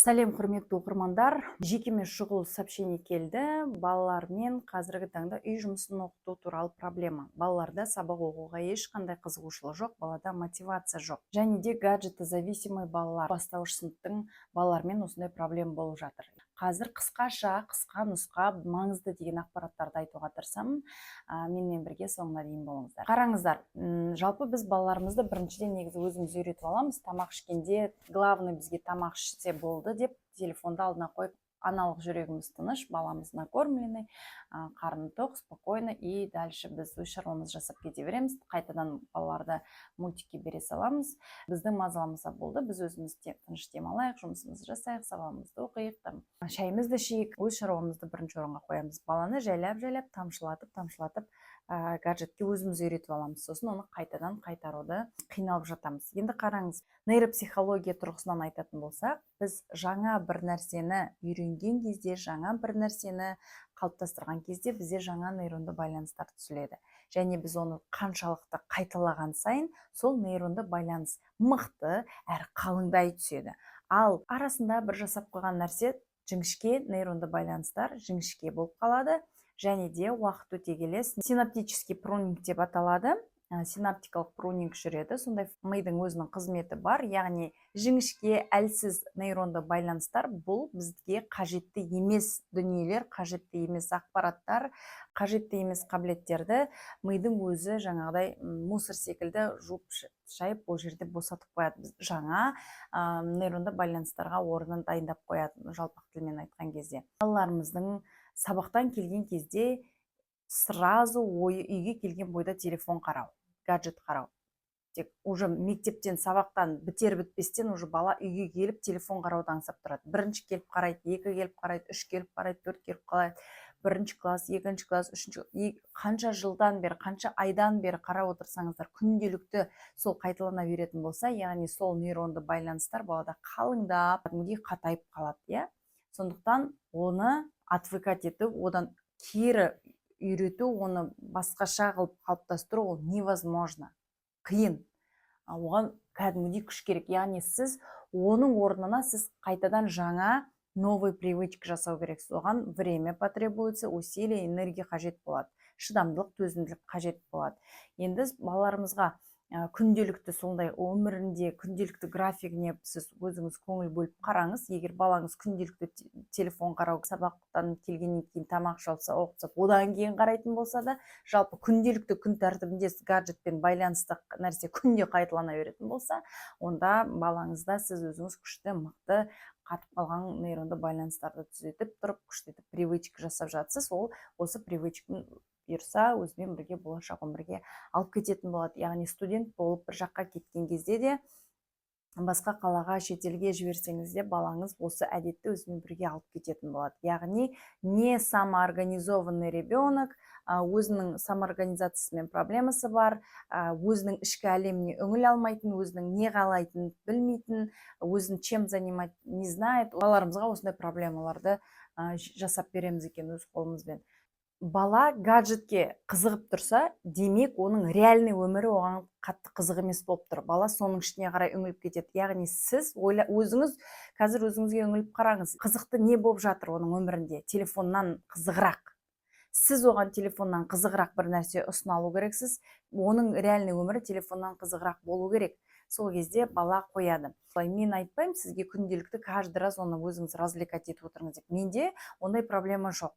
Сәлем құрметті оқырмандар. Жекеме шұғыл сообщение келді. Балалармен қазіргі таңда үй жұмысын оқыту туралы проблема. Балаларда сабақ оқуға ешқандай қызығушылық жоқ, балада мотивация жоқ. Және де гаджеті зависимый балалар. Бастауыш сыныптың балалармен осындай проблема болып жатыр. Қазір қысқаша, қысқа нұсқа маңызды деген ақпараттарды айтуға тырысамын. Менімен бірге соңына дейін болыңыздар. Қараңыздар, жалпы біз балаларымызды біріншіден негізі өзіміз үйретіп аламыз. Тамақ ішкенде главный бізге тамақ ішсе болды деп телефонды алдына қойып, аналық жүрегіміз тыныш, баламыз накормленный, қарны тоқ, спокойно, и дальше біз өз шаруамызды жасап кете береміз. Қайтадан балаларды мультикке бере саламыз. Біздің мазаламызға болды, біз өзіміз тыныш демалайық, жұмысымызды жасайық, сабағымызды оқиық, шайымызды ішейік, өз шаруамызды бірінші орынға қоямыз. Баланы жайлап тамшылатып гаджетке өзіміз үйретіп аламыз. Сосын оны қайтадан қайтаруды қиналып жатамыз. Енді қараңыз, нейропсихология тұрғысынан айтатын болсақ, біз жаңа бір нәрсені үйренген кезде, жаңа бір нәрсені қалыптастырған кезде бізде жаңа нейронды байланыстар түзіледі. Және біз оны қаншалықты қайталаған сайын, сол нейронды байланыс мықты әрі қалыңдай түседі. Ал арасында бір жасап қойған нәрсе жіңішке нейронды байланыстар жіңішке болып қалады. Және де уақыт өте келе синаптический прунинг деп аталады. Синаптикалық прунинг жүреді. Сондай мидың өзінің қызметі бар. Яғни жіңішке, әлсіз нейронды байланыстар бұл бізге қажетті емес дүниелер, қажетті емес ақпараттар, қажетті емес қабілеттерді мидың өзі жаңағыдай мусор секілді жуып шайып бұл жерде босатып қояды. Жаңа нейронды байланыстарға орнын дайындап қояды, жалпақ тілмен айтқан кезде. Балаларымыздың сабақтан келген кезде сразу ойы үйге келген бойда телефон қарау, гаджет қарау. Тек уже мектептен, сабақтан бітер-бітпестен уже бала үйге келіп телефон қарауды аңсап тұрады. Бірінші келіп қарайды, екі келіп қарайды, үш келіп қарайды, төрт келіп қарайды. Бірінші класс, екінші класс, үшінші, қанша жылдан бері, қанша айдан бері қарап отырсаңыздар, күнделікті сол қайталана беретін болса, яғни сол нейронды байланыстар балада қалыңдап, қатайып қалады, Сондықтан оны отвыкать ету, одан кері үйрету, оны басқаша қылып қалыптастыру ол невозможно. Қиын. Оған кәдімгідей күш керек. Яғни сіз оның орнына сіз қайтадан жаңа новый привычка жасау керексіз. Оған время потребуется, усилие, энергия қажет болады. Шыдамдылық, төзімділік қажет болады. Енді балаларымызға күнделікті сондай өмірінде күнделікті графигіне сіз өзіңіз көңіл бөліп қараңыз. Егер балаңыз күнделікті телефон қарау, сабақтан келгеннен кейін тамақ шалса, оқытса, одан кейін қарайтын болса да, жалпы күнделікті күн тәртібінде гаджетпен байланысты нәрсе күнде қайталана беретін болса, онда балаңызда сіз өзіңіз күшті, мықты, қатып қалған нейронды байланыстарды түзетіп тұрып, күшті привычка жасап жатсыз. Ол осы привычканы бұйырса өзімен бірге, болашағын бірге алып кететін болады. Яғни студент болып бір жаққа кеткен кезде де, басқа қалаға, шетелге жіберсеңіз де, балаңыз осы әдетті өзімен бірге алып кететін болады. Яғни не самоорганизованный ребенок, өзінің самоорганизациясымен проблемасы бар, өзінің ішкі әлеміне үңіл алмайтын, өзінің не қалайтынын білмейтін, өзін чем занимать не знает. Балаларымызға осындай проблемаларды жасап береміз екен өз қолымызбен. Бала гаджетке қызығып тұрса, демек оның реальный өмірі оған қатты қызық емес болып тұр. Бала соның ішіне қарай үңіліп кетеді. Яғни сіз өзіңіз қазір өзіңізге үңіліп қараңыз. Қызықты не болып жатыр оның өмірінде? Телефоннан қызығырақ. Сіз оған телефоннан қызығырақ бір нәрсе ұсына алу керексіз. Оның реальный өмірі телефоннан қызығырақ болу керек. Сол кезде бала қояды. Мен айтпаймын сізге күнделікті каждый раз оны өзіңіз развлекать етіп отырыңыз деп. Менде ондай проблема жоқ.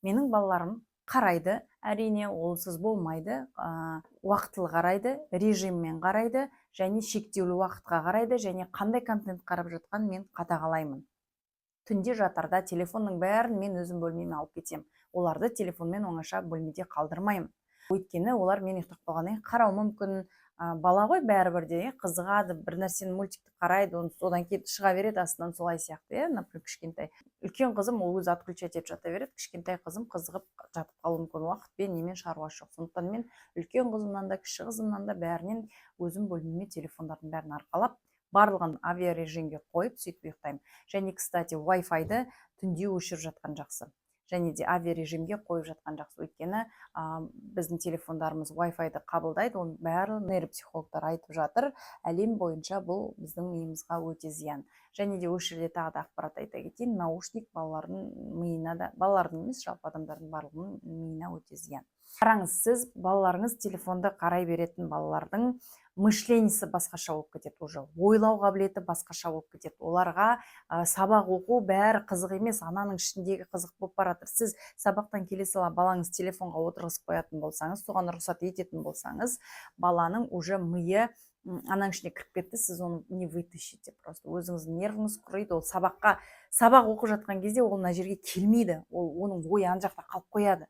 Менің балаларым қарайды, әрине олсыз болмайды, уақытылы қарайды, режиммен қарайды, және шектеулі уақытқа қарайды, және қандай контент қарап жатқан мен қадағалаймын. Түнде жатарда телефонның бәрін мен өзім бөлмеме алып кетем. Оларды телефонмен оңаша бөлмеде қалдырмаймын. Өйткені олар мен ұйықтап қалғаннан кейін қарау мүмкін. Бала ғой бәрібір де қызығады, бір нәрсені мультикті қарайды, одан кейін шыға береді астынан, солай сияқты, например, кішкентай. Үлкен қызым ол өзі отключать етіп жата береді, кішкентай қызым қызығып жатып қалуы мүмкін, уақытпен немен шаруасы жоқ. Сондықтан мен үлкен қызымнан да, кіші қызымнан да бәрінен өзім бөлмеме телефондардың бәрін арқалап, барлығын авиарежимге қойып, сөйтіп ұйықтаймын. Және, кстати, Wi-Fi-ды түнде өшіріп жатқан жақсы. және де авиарежимге қойып жатқан жақсы. Өйткені біздің телефондарымыз Wi-Fi-ды қабылдайды, оның бәрі нейропсихологтар айтып жатыр, әлем бойынша бұл біздің миымызға өте зиян. Және де осы жерде тағы да ақпарат айта кетейін, наушник балалардың миына да, балалардың емес, жалпы адамдардың барлығының миына өте зиян. Қараңыз, сіз балаларыңыз телефонды қарай беретін балалардың мышлениясы басқаша болып кетеді, уже ойлау қабілеті басқаша болып кетеді. Оларға сабақ оқу бәрі қызық емес, ананың ішіндегі қызық болып баратыр. Сіз сабақтан келе сала балаңыз телефонға отырғызып қоятын болсаңыз, соған рұқсат ететін болсаңыз, баланың уже миы ананың ішіне кіріп кетті, сіз оны не вытащите, просто өзіңіздің нервіңіз құрайды. Ол сабақ оқып жатқан кезде ол мына жерге келмейді, оның ойы ана жақта қалып қояды.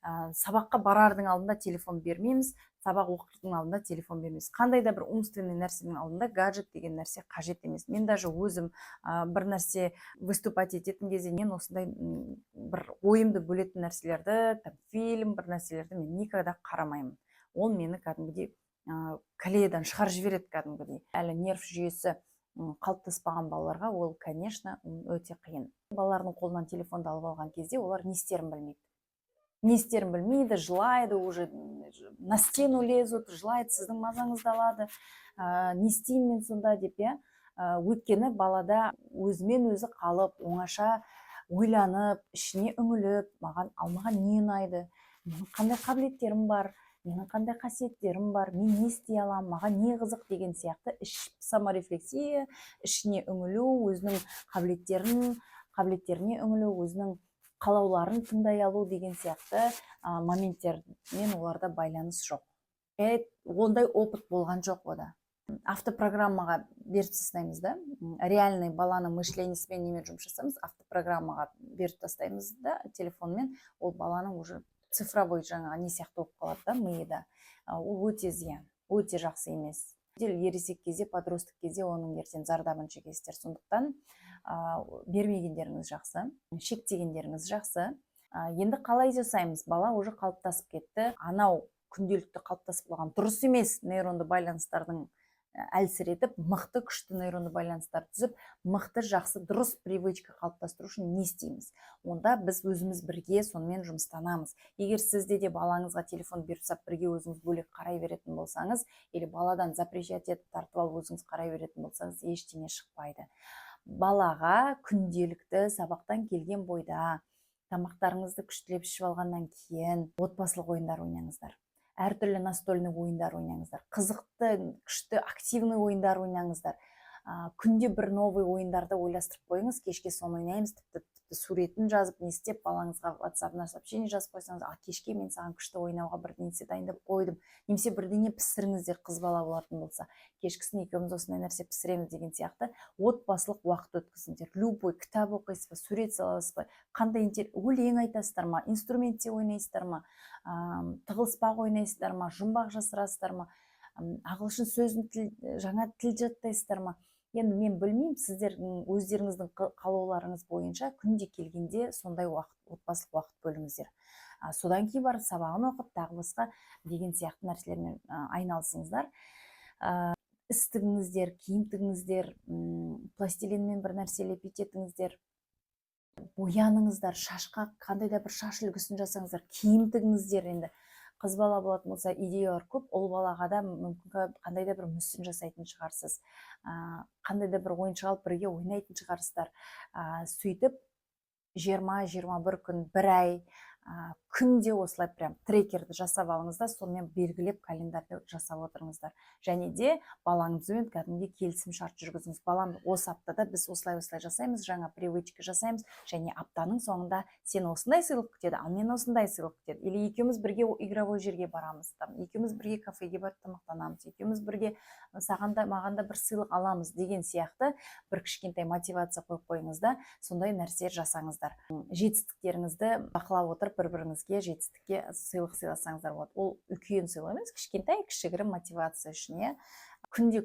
Сабаққа барардың алдында телефон бермейміз, сабақ оқытудың алдында телефон бермейміз. Қандай да бір умственный нәрсенің алдында гаджет деген нәрсе қажет емес. Мен даже өзім бір нәрсе выступать ететін кезде мен осындай бір ойымды бөлетін нәрселерді, фильм, бір нәрселерді мен никогда қарамаймын. Ол мені кәдімгідей колеядан шығарып жібереді кәдімгідей. Әлі нерв жүйесі қалыптаспаған балаларға ол, конечно, өте қиын. Балалардың қолынан телефонды алып алған кезде олар не істерін білмейді. Не істерін білмейді, жылайды, уже на стену лезут, жылайды, сіздің мазаңызды алады. Не істеймін мен сонда деп, өйткені балада өзімен өзі қалып, оңаша ойланып, ішіне үңіліп, маған не ұнайды, менің қандай қабілеттерім бар, менің қандай қасиеттерім бар, мен не істей аламын, маған не қызық деген сияқты саморефлексия, ішіне үңілу, өзінің қабілеттеріне үңілу, өзінің қалауларын тыңдай алу деген сияқты моменттермен оларда байланыс жоқ. Ондай опыт болған жоқ ода. Автопрограммаға беріп тастаймыз да, реальный баланың мышлениясымен немен жұмыс жасаймыз, автопрограммаға беріп тастаймыз да, телефонмен, ол баланың уже цифровой жаңағы не сияқты болып қалады да, миыда. Ол өте зиян, өте жақсы емес. Ересек кезде, подростық кезде оның ертең зардабын шегесіздер. Сондықтан бермегендеріңіз жақсы, шектегендеріңіз жақсы. Енді қалай жасаймыз? Бала уже қалыптасып кетті. Анау күнделікті қалыптасып қалған дұрыс емес нейронды байланыстардың әлсіретіп, мықты күшті нейронды байланыстар түзіп, мықты жақсы дұрыс привычка қалыптастыру үшін не істейміз? Онда біз өзіміз бірге сонымен жұмыстанамыз. Егер сізде де балаңызға телефон беріп тастап, бірге өзіңіз бөлек қарай беретін болсаңыз, или баладан запрещать етіп тартып алып өзіңіз қарай беретін болсаңыз, ештеңе шықпайды. Балаға күнделікті сабақтан келген бойда тамақтарыңызды күштілеп ішіп алғаннан кейін отбасылық ойындар ойнаңыздар. Әртүрлі настольный ойындар ойнаңыздар. Қызықты, күшті, активный ойындар ойнаңыздар. Күнде бір новый ойындарды ойластырып қойыңыз, кешке соны ойнаймыз, тіпті суретін жазып, не істеп, балаңызға WhatsApp-на сообщение жазып қойсаңыз, кешке мен саған күшті ойнауға бірдеңе дайындап қойдым, немесе бірдеңе пісіріңіздер, қыз бала болатын болса, кешкісін екеуміз осындай нәрсе пісіреміз деген сияқты отбасылық уақыт өткізіңдер. Любой кітап оқисыз ба, сурет саласыз ба, қандай өлең айтасыздар ма, инструментте ойнайсыздар ма, тығылыспақ ойнайсыздар ма, жұмбақ жасырасыздар ма, ағылшын сөзін жаңа тіл жаттайсыздар ма? Енді мен білмеймін, сіздердің өздеріңіздің қалауларыңыз бойынша күнде келгенде сондай отбасылық уақыт бөліңіздер. Содан кейін барып сабағын оқып, тағы басқа деген сияқты нәрселермен айналысыңыздар. Іс тігіңіздер, киім тігіңіздер, пластилинмен бір нәрсе лепить етіңіздер, бояныңыздар, шашқа қандай да бір шаш үлгісін жасаңыздар, киім тігіңіздер. Енді қыз бала болатын болса, идеялар көп, ол балаға да мүмкін қандай да бір мүсін жасайтын шығарсыз, қандай да бір ойыншық алып бірге ойнайтын шығарсыздар. Сөйтіп 20-21 күн, бір ай, күнде осылай прям трекерді жасап алыңыздар, сонымен белгілеп календарды жасап отырыңыздар. Және де балаңызбен кәдімгідей келісім шарт жүргізіңіз. Балам, осы аптада біз осылай жасаймыз, жаңа привычка жасаймыз, және аптаның соңында сен осындай сыйлық күтеді, ал мен осындай сыйлық күтеді. Или екеуміз бірге игровой жерге барамыз, екеуміз бірге кафеге барып тамақтанамыз, екеуміз бірге маған да бір сыйлық аламыз деген сияқты бір кішкентай мотивация қойып қойыңыз да, сондай нәрселер жасаңыздар. Жетістіктеріңізді бақылап отырып, бір-біріңізге жетістікке сыйлық сыйласаңыздар болады. Ол үлкен сыйлық емес, кішкентай, кішігірім мотивация үшін. Күнде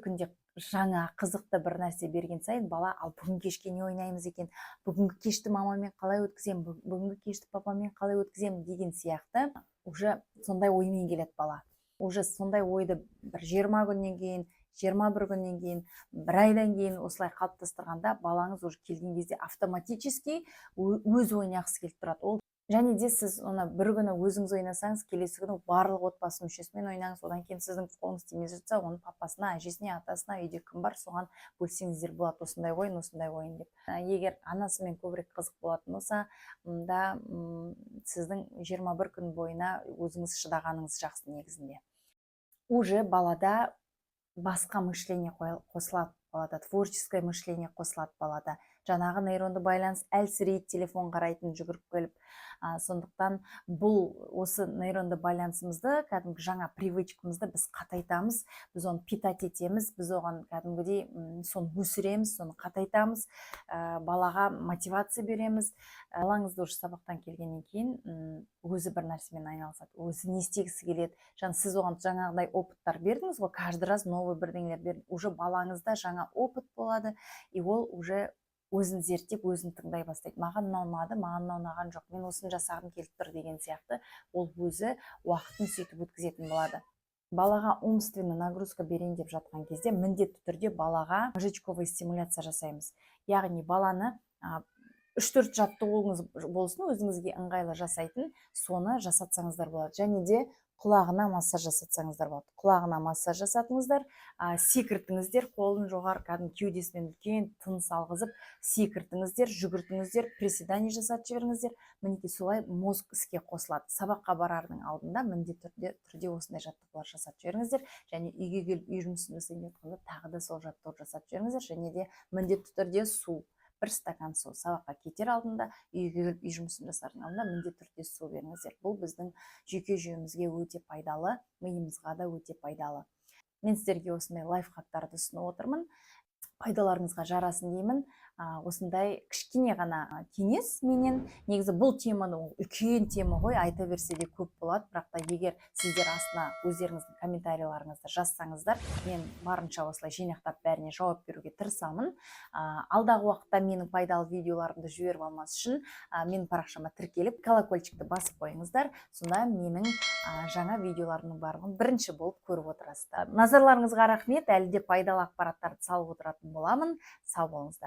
жаңа қызықты бір нәрсе берген сайын бала, ал бүгін кешке не ойнаймыз екен, бүгінгі кешті мамамен қалай өткізем, бүгінгі кешті папамен қалай өткізем деген сияқты уже сондай оймен келеді бала. Уже сондай ойды бір 20 күннен кейін, 21 күннен кейін, бір айдан кейін осылай қалыптастырғанда балаңыз уже келген кезде автоматически өз ойнағысы келіп тұрады. Ол және де сіз оны бір күні өзіңіз ойнасаңыз, келесі күні барлық отбасы мүшесімен ойнаңыз, одан кейін сіздің қолыңыз тимей жатса, оның папасына, әжесіне, атасына, үйде кім бар, соған бөлсеңіздер болады, осындай ойын деп. Егер анасымен көбірек қызық болатын болса, онда сіздің 21 күн бойына өзіңіз шыдағаныңыз жақсы негізінде. Уже балада басқа мышление қосылады, балада творческое мышление қосылады балада. Жаңағы нейронды байланыс әлсірейді, телефон қарайтын жүгіріп келіп. Сондықтан бұл осы нейронды байланысымызды, кәдімгі жаңа привычкамызды біз қатайтамыз, біз оны питать етеміз, біз оған кәдімгідей соны өсіреміз, соны қатайтамыз, балаға мотивация береміз. Балаңызды уже сабақтан келгеннен кейін өзі бір нәрсемен айналысады, өзі не істегісі келеді. Сіз оған жаңағыдай опыттар бердіңіз ғой, каждый раз новый бірдеңелер бердіңіз. Уже балаңызда жаңа опыт болады, и ол уже өзін зерттеп, өзін тыңдай бастайды. Маған мынау ұнады, маған мынау ұнаған жоқ, мен осыны жасағым келіп тұр деген сияқты, ол өзі уақытын сөйтіп өткізетін болады. Балаға умственный нагрузка берейін деп жатқан кезде міндетті түрде балаға мозжечковая стимуляция жасаймыз. Яғни баланы 3-4 жаттығуыңыз болсын, өзіңізге ыңғайлы жасайтын, соны жасатсаңыздар болады. Және де құлағына массаж жасатсаңыздар болады. Құлағына массаж жасатыңыздар, секіртіңіздер, қолын жоғары кәдімгі кеудесімен үлкен тыныс алғызып, секіртіңіздер, жүгіртіңіздер, приседание жасатып жіберіңіздер. Мінекей солай мозг іске қосылады. Сабаққа барардың алдында міндетті түрде осындай жаттығулар жасатып жіберіңіздер, және үйге келіп үй жұмысын жасайын деп жатқанда тағы да сол жаттығуды жасатып жіберіңіздер, және де міндетті түрде су, 1 стакан су, сабаққа кетер алдында, үйге келіп үй жұмысын жасардың алдында міндетті түрде су беріңіздер. Бұл біздің жүйке жүйемізге өте пайдалы, миымызға да өте пайдалы. Мен сіздерге осындай лайфхактарды ұсынып отырмын. Пайдаларыңызға жарасын деймін. Осындай кішкене ғана кеңес менен. Негізі бұл теманы үлкен тема ғой, айта берсе де көп болады, бірақ та егер сіздер астына өздеріңіздің комментарийларыңызды жазсаңыздар, мен барынша осылай жинақтап бәріне жауап беруге тырысамын. Алдағы уақытта менің пайдалы видеоларымды жіберіп алмас үшін менің парақшама тіркеліп, колокольчикті басып қойыңыздар. Сонда менің жаңа видеоларымның барлығын бірінші болып көріп отырасыздар. Назарларыңызға рахмет, әлі де пайдалы ақпараттарды салып отыратын боламын. Сау болыңыздар.